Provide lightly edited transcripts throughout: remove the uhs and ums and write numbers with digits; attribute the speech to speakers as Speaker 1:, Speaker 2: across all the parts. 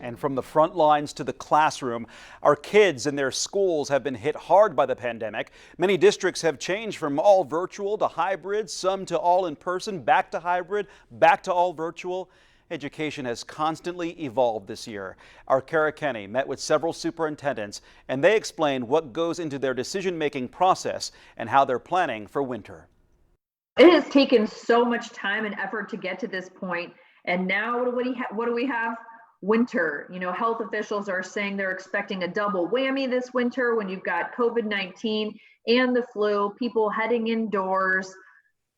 Speaker 1: And from the front lines to the classroom, our kids and their schools have been hit hard by the pandemic. Many districts have changed from all virtual to hybrid, some to all in person, back to hybrid, back to all virtual. Education has constantly evolved this year. Our KENNEY met with several superintendents, and they explained what goes into their decision-making process and how they're planning for winter.
Speaker 2: It has taken so much time and effort to get to this point, and now what do we have? Winter. You know, health officials are saying they're expecting a double whammy this winter when you've got COVID-19 and the flu, people heading indoors.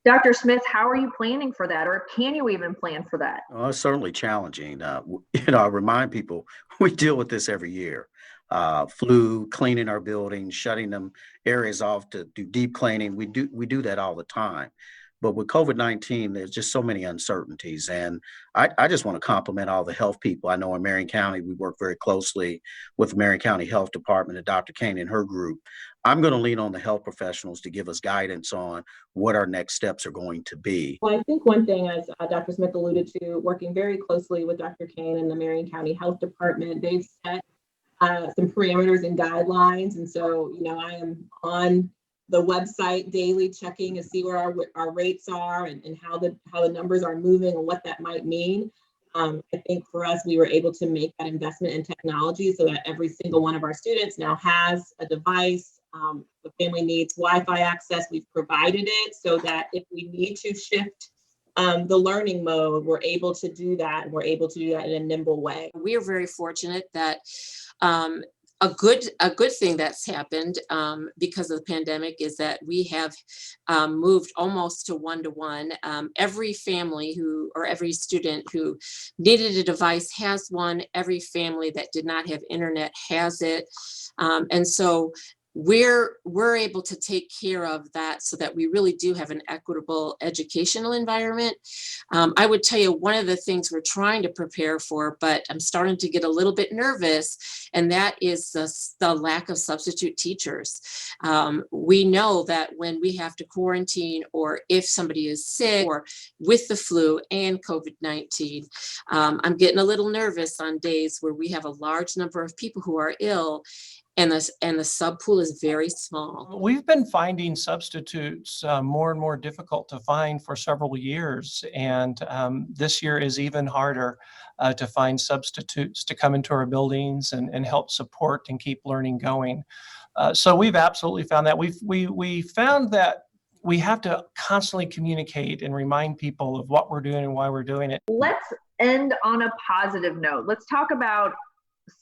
Speaker 2: Dr. Smith, how are you planning for that, or can you even plan for that?
Speaker 3: Well, it's certainly challenging. I remind people we deal with this every year. Flu, cleaning our buildings, shutting them areas off to do deep cleaning. We do that all the time. But with COVID-19, there's just so many uncertainties. And I just want to compliment all the health people. I know in Marion County, we work very closely with the Marion County Health Department and Dr. Kane and her group. I'm going to lean on the health professionals to give us guidance on what our next steps are going to be.
Speaker 4: Well, I think one thing, as Dr. Smith alluded to, working very closely with Dr. Kane and the Marion County Health Department, they've set some parameters and guidelines. And so, you know, I am on the website daily checking to see where our rates are and how the numbers are moving and what that might mean. I think for us, we were able to make that investment in technology so that every single one of our students now has a device. The family needs Wi-Fi access. We've provided it so that if we need to shift the learning mode, we're able to do that, and we're able to do that in a nimble way.
Speaker 5: We are very fortunate that a good thing that's happened because of the pandemic is that we have moved almost to one-to-one. Every family or every student who needed a device has one. Every family that did not have internet has it. And so we're able to take care of that so that we really do have an equitable educational environment. I would tell you one of the things we're trying to prepare for, but I'm starting to get a little bit nervous, and that is the lack of substitute teachers. We know that when we have to quarantine, or if somebody is sick or with the flu and COVID-19, I'm getting a little nervous on days where we have a large number of people who are ill, and the sub pool is very small.
Speaker 6: We've been finding substitutes more and more difficult to find for several years, and this year is even harder to find substitutes to come into our buildings and help support and keep learning going. So we've absolutely found that. We found that we have to constantly communicate and remind people of what we're doing and why we're doing it.
Speaker 2: Let's end on a positive note. Let's talk about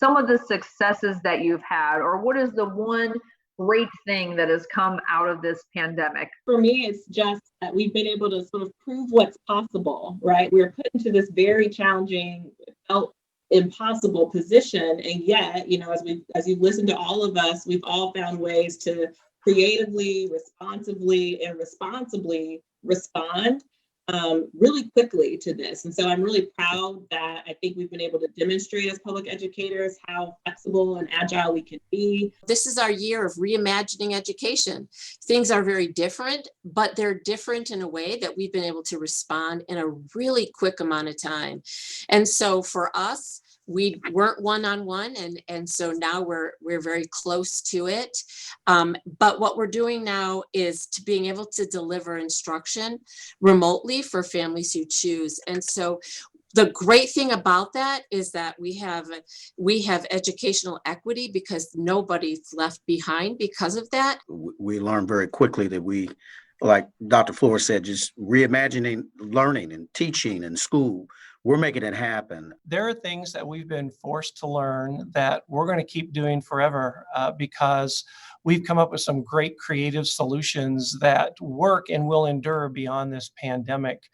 Speaker 2: some of the successes that you've had, or what is the one great thing that has come out of this pandemic?
Speaker 4: For me, it's just that we've been able to sort of prove what's possible, right? We're put into this very challenging, felt impossible position. And yet, you know, as you listen to all of us, we've all found ways to creatively, responsively, and responsibly respond really quickly to this. And so I'm really proud that I think we've been able to demonstrate as public educators how flexible and agile we can be.
Speaker 5: This is our year of reimagining education. Things are very different, but they're different in a way that we've been able to respond in a really quick amount of time. And so for us, we weren't one-on-one, and so now we're very close to it. But what we're doing now is to being able to deliver instruction remotely for families who choose. And so the great thing about that is that we have educational equity because nobody's left behind because of that.
Speaker 3: We learned very quickly that we, like Dr. FLORA said, just reimagining learning and teaching in school. We're making it happen.
Speaker 6: There are things that we've been forced to learn that we're going to keep doing forever because we've come up with some great creative solutions that work and will endure beyond this pandemic.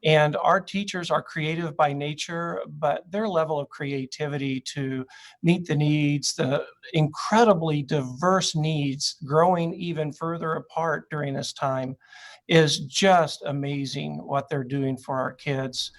Speaker 6: And our teachers are creative by nature, but their level of creativity to meet the needs, the incredibly diverse needs growing even further apart during this time, is just amazing what they're doing for our kids.